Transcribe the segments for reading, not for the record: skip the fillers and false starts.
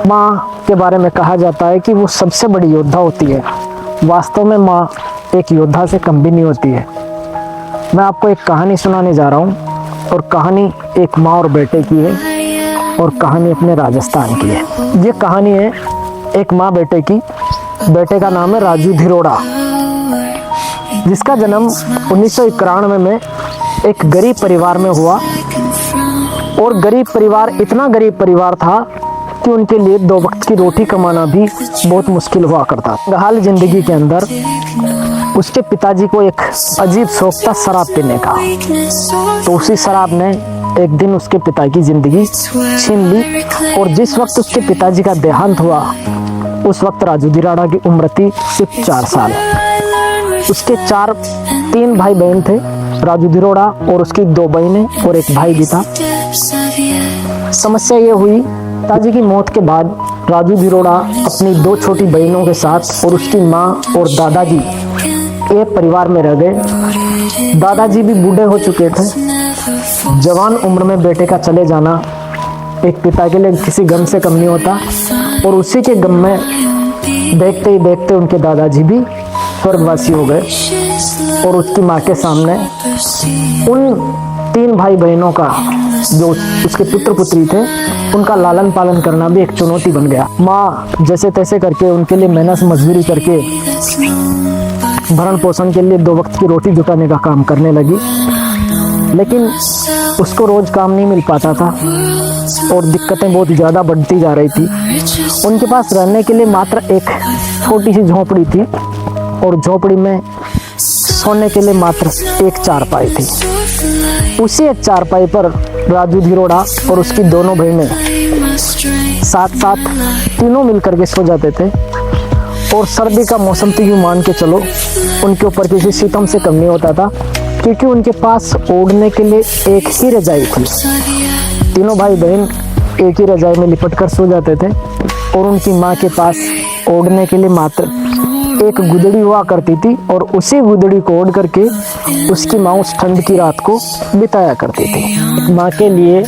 माँ के बारे में कहा जाता है कि वो सबसे बड़ी योद्धा होती है। वास्तव में माँ एक योद्धा से कम भी नहीं होती है। मैं आपको एक कहानी सुनाने जा रहा हूँ और कहानी एक माँ और बेटे की है और कहानी अपने राजस्थान की है। ये कहानी है एक माँ बेटे की। बेटे का नाम है राजू धिरोड़ा, जिसका जन्म 1991 में एक गरीब परिवार में हुआ। और गरीब परिवार, इतना गरीब परिवार था कि उनके लिए 2 वक्त की रोटी कमाना भी बहुत मुश्किल हुआ करता। हाल जिंदगी के अंदर उसके पिताजी को एक अजीब शौक था शराब पीने का। तो उसी शराब ने एक दिन उसके पिता की जिंदगी छीन ली। और जिस वक्त उसके पिताजी का देहांत हुआ, उस वक्त राजू धिरोड़ा की उम्र थी सिर्फ 4 साल। उसके 3 भाई बहन थे, राजू धिरोड़ा और उसकी 2 बहनें और एक भाई भी था। समस्या ये हुई, पिताजी की मौत के बाद राजू धिरोड़ा अपनी 2 छोटी बहनों के साथ और उसकी माँ और दादाजी एक परिवार में रह गए। दादाजी भी बूढ़े हो चुके थे। जवान उम्र में बेटे का चले जाना एक पिता के लिए किसी गम से कम नहीं होता। और उसी के गम में देखते ही देखते उनके दादाजी भी स्वर्गवासी हो गए। और उसकी माँ के सामने उन 3 भाई बहनों का, जो उसके पुत्र पुत्री थे, उनका लालन पालन करना भी एक चुनौती बन गया। माँ जैसे तैसे करके उनके लिए मेहनत मजदूरी करके भरण पोषण के लिए 2 वक्त की रोटी जुटाने का काम करने लगी। लेकिन उसको रोज काम नहीं मिल पाता था और दिक्कतें बहुत ज़्यादा बढ़ती जा रही थी। उनके पास रहने के लिए मात्र एक छोटी सी झोपड़ी थी और झोपड़ी में सोने के लिए मात्र एक चारपाई थी। उसी एक चारपाई पर राजू धिरोड़ा और उसकी दोनों बहनें साथ साथ तीनों मिलकर के सो जाते थे। और सर्दी का मौसम तो यूँ मान के चलो उनके ऊपर किसी सितम से कम नहीं होता था, क्योंकि उनके पास ओढ़ने के लिए एक ही रजाई थी। तीनों भाई बहन एक ही रजाई में लिपट कर सो जाते थे और उनकी माँ के पास ओढ़ने के लिए मात्र एक गुदड़ी हुआ करती थी। और उसी गुदड़ी को ओढ़ करके उसकी माँ उस ठंड की रात को बिताया करती थी। माँ के लिए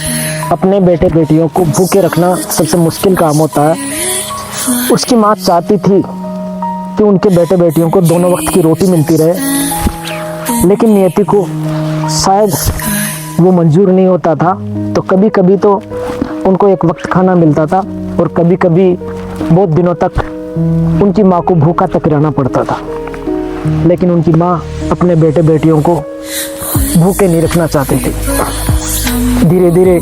अपने बेटे बेटियों को भूखे रखना सबसे मुश्किल काम होता है। उसकी माँ चाहती थी कि उनके बेटे बेटियों को दोनों वक्त की रोटी मिलती रहे, लेकिन नियति को शायद वो मंजूर नहीं होता था। तो कभी कभी तो उनको एक वक्त खाना मिलता था और कभी कभी बहुत दिनों तक उनकी माँ को भूखा तक रहना पड़ता था। लेकिन उनकी माँ अपने बेटे बेटियों को भूखे नहीं रखना चाहती थी। धीरे धीरे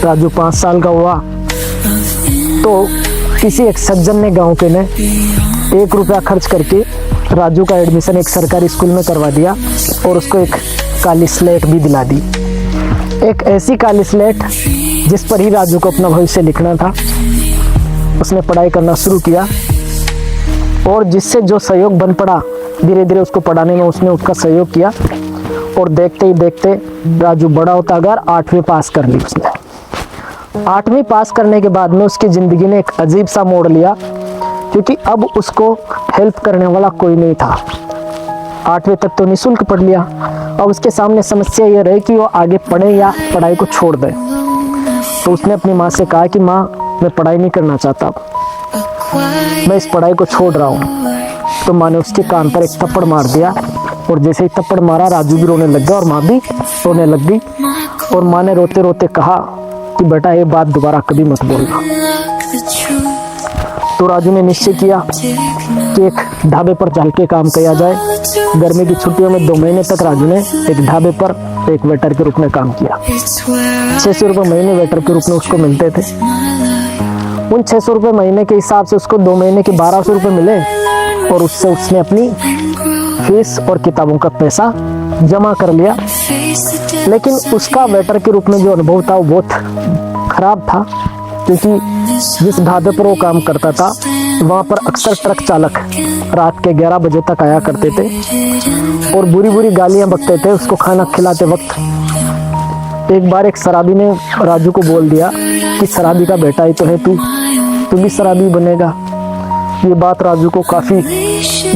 राजू 5 साल का हुआ तो किसी एक सज्जन ने, गांव के ने 1 रुपया खर्च करके राजू का एडमिशन एक सरकारी स्कूल में करवा दिया और उसको एक काली स्लेट भी दिला दी। एक ऐसी काली स्लेट जिस पर ही राजू को अपना भविष्य लिखना था। उसने पढ़ाई करना शुरू किया और जिससे जो सहयोग बन पड़ा, धीरे धीरे उसको पढ़ाने में उसने उसका सहयोग किया। और देखते ही देखते राजू बड़ा होता गया। 8वीं पास कर ली उसने। 8वीं पास करने के बाद में उसकी ज़िंदगी ने एक अजीब सा मोड़ लिया, क्योंकि अब उसको हेल्प करने वाला कोई नहीं था। 8वीं तक तो निःशुल्क पढ़ लिया। अब उसके सामने समस्या ये रही कि वो आगे पढ़े या पढ़ाई को छोड़ दे। तो उसने अपनी माँ से कहा कि माँ, मैं पढ़ाई नहीं करना चाहता, मैं इस पढ़ाई को छोड़ रहा हूँ। तो माँ ने उसके कान पर एक थप्पड़ मार दिया और जैसे ही थप्पड़ मारा, राजू भी रोने लग गया और माँ भी रोने लग गई। और माँ ने रोते रोते कहा कि बेटा, ये बात दोबारा कभी मत बोलना। तो राजू ने निश्चय किया कि एक ढाबे पर चल के काम किया जाए। गर्मी की छुट्टियों में 2 महीने तक राजू ने एक ढाबे पर एक वेटर के रूप में काम किया। 600 रुपये महीने वेटर के रूप में उसको मिलते थे। उन 600 रुपये महीने के हिसाब से उसको 2 महीने के 1200 रुपये मिले और उससे उसने अपनी फीस और किताबों का पैसा जमा कर लिया। लेकिन उसका वेटर के रूप में जो अनुभव था वो बहुत खराब था, क्योंकि जिस ढाबे पर वो काम करता था वहाँ पर अक्सर ट्रक चालक रात के 11 बजे तक आया करते थे और बुरी बुरी गालियाँ बकते थे उसको खाना खिलाते वक्त। एक बार एक शराबी ने राजू को बोल दिया कि शराबी का बेटा ही तो है तू भी शराबी बनेगा। ये बात राजू को काफ़ी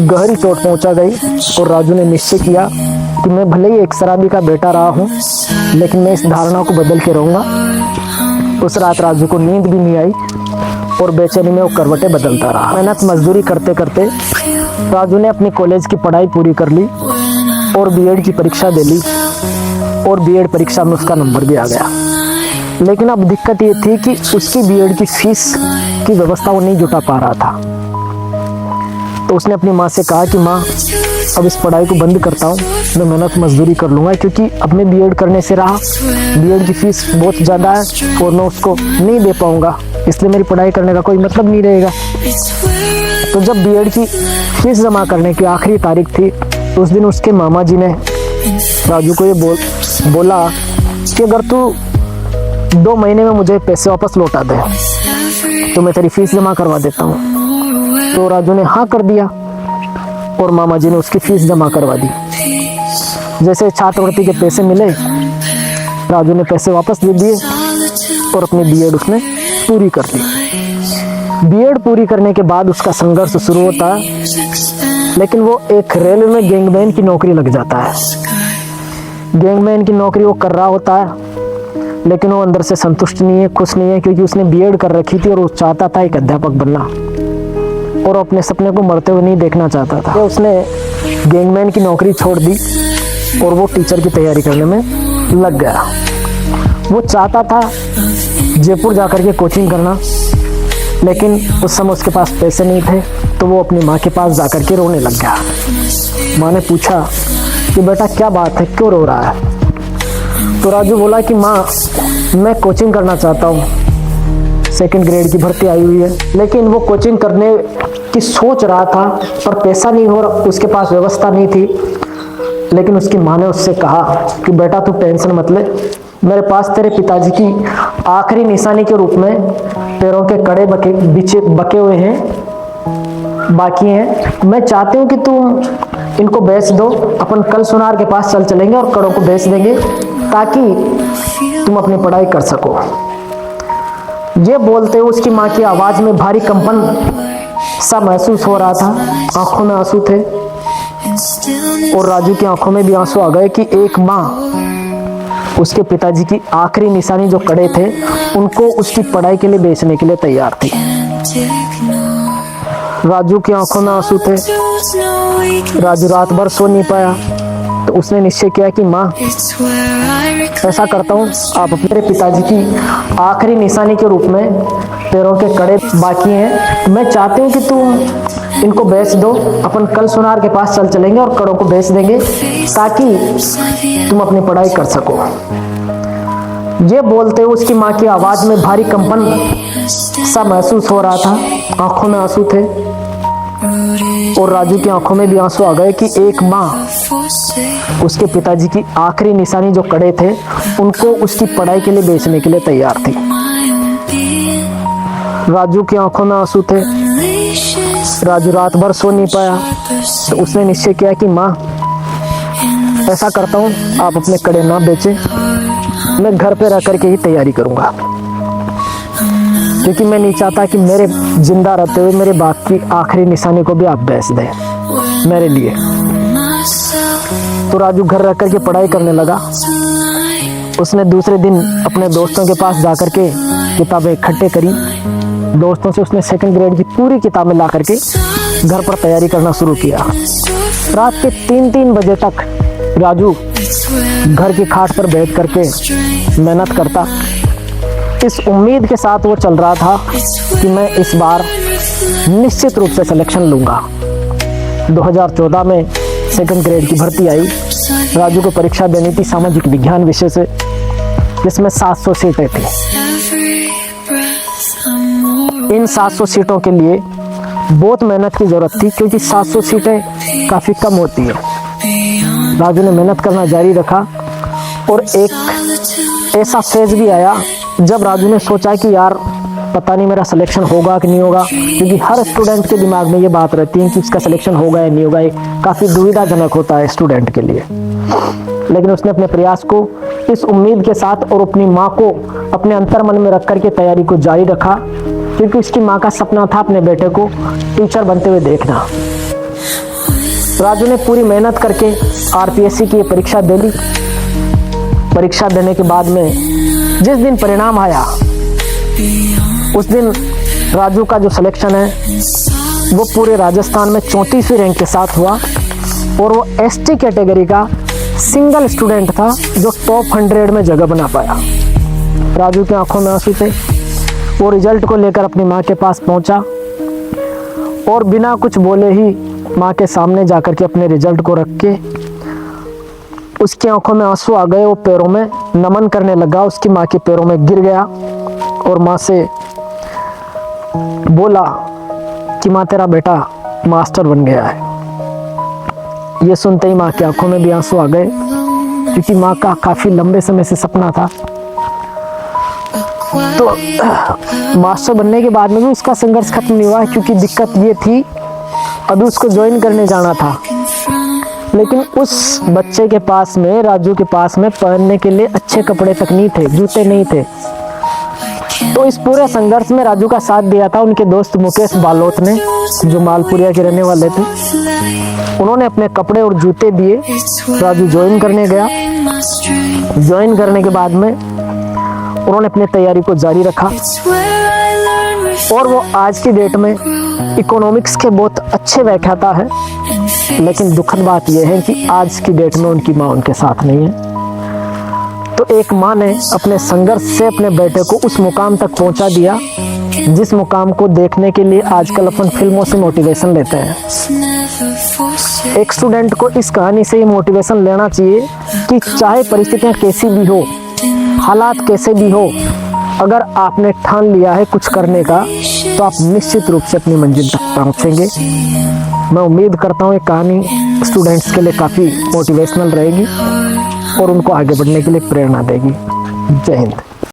गहरी चोट पहुंचा गई और राजू ने निश्चय किया कि मैं भले ही एक शराबी का बेटा रहा हूँ, लेकिन मैं इस धारणा को बदल के रहूँगा। उस रात राजू को नींद भी नहीं आई और बेचैनी में वो करवटें बदलता रहा। मेहनत मजदूरी करते करते राजू ने अपनी कॉलेज की पढ़ाई पूरी कर ली और बीएड की परीक्षा दे ली और बीएड परीक्षा में उसका नंबर भी आ गया। लेकिन अब दिक्कत ये थी कि उसकी बीएड की फीस की व्यवस्था वो नहीं जुटा पा रहा था। तो उसने अपनी माँ से कहा कि माँ, अब इस पढ़ाई को बंद करता हूँ, मैं मेहनत मजदूरी कर लूँगा, क्योंकि अब मैं बीएड करने से रहा, बीएड की फीस बहुत ज़्यादा है और मैं उसको नहीं दे पाऊँगा, इसलिए मेरी पढ़ाई करने का कोई मतलब नहीं रहेगा। तो जब बीएड की फीस जमा करने की आखिरी तारीख थी, तो उस दिन उसके मामा जी ने राजू को ये बोला कि अगर तू 2 महीने में मुझे पैसे वापस लौटा दे तो मैं तेरी फीस जमा करवा देता हूँ। तो राजू ने हाँ कर दिया और मामा जी ने उसकी फीस जमा करवा दी। जैसे छात्रवृत्ति के पैसे मिले, राजू ने पैसे वापस दे दिए और अपनी बीएड उसने पूरी कर ली। बीएड पूरी करने के बाद उसका संघर्ष शुरू होता है, लेकिन वो एक रेलवे में गैंगमैन की नौकरी लग जाता है। गैंगमैन की नौकरी वो कर रहा होता है, लेकिन वो अंदर से संतुष्ट नहीं है, खुश नहीं है, क्योंकि उसने बीएड कर रखी थी और वो चाहता था एक अध्यापक बनना और अपने सपने को मरते हुए नहीं देखना चाहता था। तो उसने गैंगमैन की नौकरी छोड़ दी और वो टीचर की तैयारी करने में लग गया। वो चाहता था जयपुर जाकर के कोचिंग करना, लेकिन उस समय उसके पास पैसे नहीं थे, तो वो अपनी माँ के पास जाकर के रोने लग गया। माँ ने पूछा कि बेटा क्या बात है, क्यों रो रहा है? तो राजू बोला कि माँ, मैं कोचिंग करना चाहता हूँ, 2nd ग्रेड की भर्ती आई हुई है, लेकिन वो कोचिंग करने की सोच रहा था पर पैसा नहीं हो रहा, उसके पास व्यवस्था नहीं थी। लेकिन उसकी माँ ने उससे कहा कि बेटा तू टेंशन मत ले, मेरे पास तेरे पिताजी की आखिरी निशानी के रूप में पैरों के कड़े बके हुए हैं, बाकी हैं। मैं चाहती हूँ कि तुम इनको बेच दो, अपन कल सुनार के पास चल चलेंगे और कड़ों को बेच देंगे ताकि तुम अपनी पढ़ाई कर सको। ये बोलते हुए उसकी माँ की आवाज में भारी कंपन सा महसूस हो रहा था, आंखों में आंसू थे और राजू की आंखों में भी आंसू आ गए कि एक माँ उसके पिताजी की आखिरी निशानी जो कड़े थे उनको उसकी पढ़ाई के लिए बेचने के लिए तैयार थी। राजू की आंखों में आंसू थे। राजू रात भर सो नहीं पाया, तो उसने निश्चय किया कि माँ, ऐसा करता हूँ, आप अपने पिताजी की आखिरी निशानी के रूप में पैरों के कड़े बाकी हैं, मैं चाहती हूँ कि तुम इनको बेच दो, अपन कल सुनार के पास चल चलेंगे और कड़ों को बेच देंगे ताकि तुम अपनी पढ़ाई कर सको। ये बोलते हुए उसकी माँ की आवाज में भारी कंपन सा महसूस हो रहा था, आंखों में आंसू थे और राजू की आंखों में भी आंसू आ गए कि एक माँ उसके पिताजी की आखिरी निशानी जो कड़े थे उनको उसकी पढ़ाई के लिए बेचने के लिए तैयार थी। राजू की आंखों में आंसू थे। राजू रात भर सो नहीं पाया, तो उसने निश्चय किया कि माँ, ऐसा करता हूँ, आप अपने कड़े ना बेचें, मैं घर पे रह करके ही तैयारी करूंगा, क्योंकि मैं नहीं चाहता कि मेरे जिंदा रहते हुए मेरे बाप की आखिरी निशानी को भी आप बेच दें मेरे लिए। तो राजू घर रह करके पढ़ाई करने लगा। उसने दूसरे दिन अपने दोस्तों के पास जाकर के किताबें इकट्ठे करी। दोस्तों से उसने 2nd ग्रेड की पूरी किताबें ला करके घर पर तैयारी करना शुरू किया। रात के 3-3 बजे तक राजू घर की खाट पर बैठ करके मेहनत करता। इस उम्मीद के साथ वो चल रहा था कि मैं इस बार निश्चित रूप से सिलेक्शन लूंगा। 2014 में 2nd ग्रेड की भर्ती आई। राजू को परीक्षा देनी थी सामाजिक विज्ञान विषय से, जिसमें 700 सीटें थी। इन 700 सीटों के लिए बहुत मेहनत की जरूरत थी, क्योंकि 700 सीटें काफी कम होती है। राजू ने मेहनत करना जारी रखा और एक ऐसा फेज भी आया जब राजू ने सोचा कि यार पता नहीं मेरा सिलेक्शन होगा कि नहीं होगा, क्योंकि हर स्टूडेंट के दिमाग में ये बात रहती है कि उसका सिलेक्शन होगा या नहीं होगा। ये काफ़ी दुविधाजनक होता है स्टूडेंट के लिए। लेकिन उसने अपने प्रयास को इस उम्मीद के साथ और अपनी माँ को अपने अंतर मन में रख करके तैयारी को जारी रखा, क्योंकि उसकी माँ का सपना था अपने बेटे को टीचर बनते हुए देखना। राजू ने पूरी मेहनत करके आरपीएससी की परीक्षा दे ली। परीक्षा देने के बाद में जिस दिन परिणाम आया उस दिन राजू का जो सिलेक्शन है वो पूरे राजस्थान में 34वीं रैंक के साथ हुआ और वो एसटी कैटेगरी का सिंगल स्टूडेंट था जो टॉप 100 में जगह बना पाया। राजू की आंखों में आंसू थे। वो रिजल्ट को लेकर अपनी माँ के पास पहुंचा और बिना कुछ बोले ही माँ के सामने जाकर के अपने रिजल्ट को रख के उसकी आंखों में आंसू आ गए। वो पैरों में नमन करने लगा, उसकी माँ के पैरों में गिर गया और माँ से बोला कि माँ तेरा बेटा मास्टर बन गया है। ये सुनते ही माँ की आंखों में भी आंसू आ गए क्योंकि माँ का काफ़ी लंबे समय से सपना था। तो मास्टर बनने के बाद में भी उसका संघर्ष खत्म नहीं हुआ क्योंकि दिक्कत ये थी अभी उसको ज्वाइन करने जाना था, लेकिन उस बच्चे के पास में, राजू के पास में पहनने के लिए अच्छे कपड़े तक नहीं थे, जूते नहीं थे। तो इस पूरे संघर्ष में राजू का साथ दिया था उनके दोस्त मुकेश बालोत ने, जो मालपुरिया के रहने वाले थे। उन्होंने अपने कपड़े और जूते दिए। राजू ज्वाइन करने गया। ज्वाइन करने के बाद में उन्होंने अपनी तैयारी को जारी रखा और वो आज की डेट में इकोनॉमिक्स के बहुत अच्छे व्याख्याता है। लेकिन दुखद बात यह है कि आज की डेट में उनकी माँ उनके साथ नहीं है। तो एक माँ ने अपने संघर्ष से अपने बेटे को उस मुकाम तक पहुंचा दिया जिस मुकाम को देखने के लिए आजकल अपन फिल्मों से मोटिवेशन लेते हैं। एक स्टूडेंट को इस कहानी से ये मोटिवेशन लेना चाहिए कि चाहे परिस्थितियां कैसी भी हो, हालात कैसे भी हो, अगर आपने ठान लिया है कुछ करने का तो आप निश्चित रूप से अपनी मंजिल तक पहुंचेंगे। मैं उम्मीद करता हूँ ये कहानी स्टूडेंट्स के लिए काफ़ी मोटिवेशनल रहेगी और उनको आगे बढ़ने के लिए प्रेरणा देगी। जय हिंद।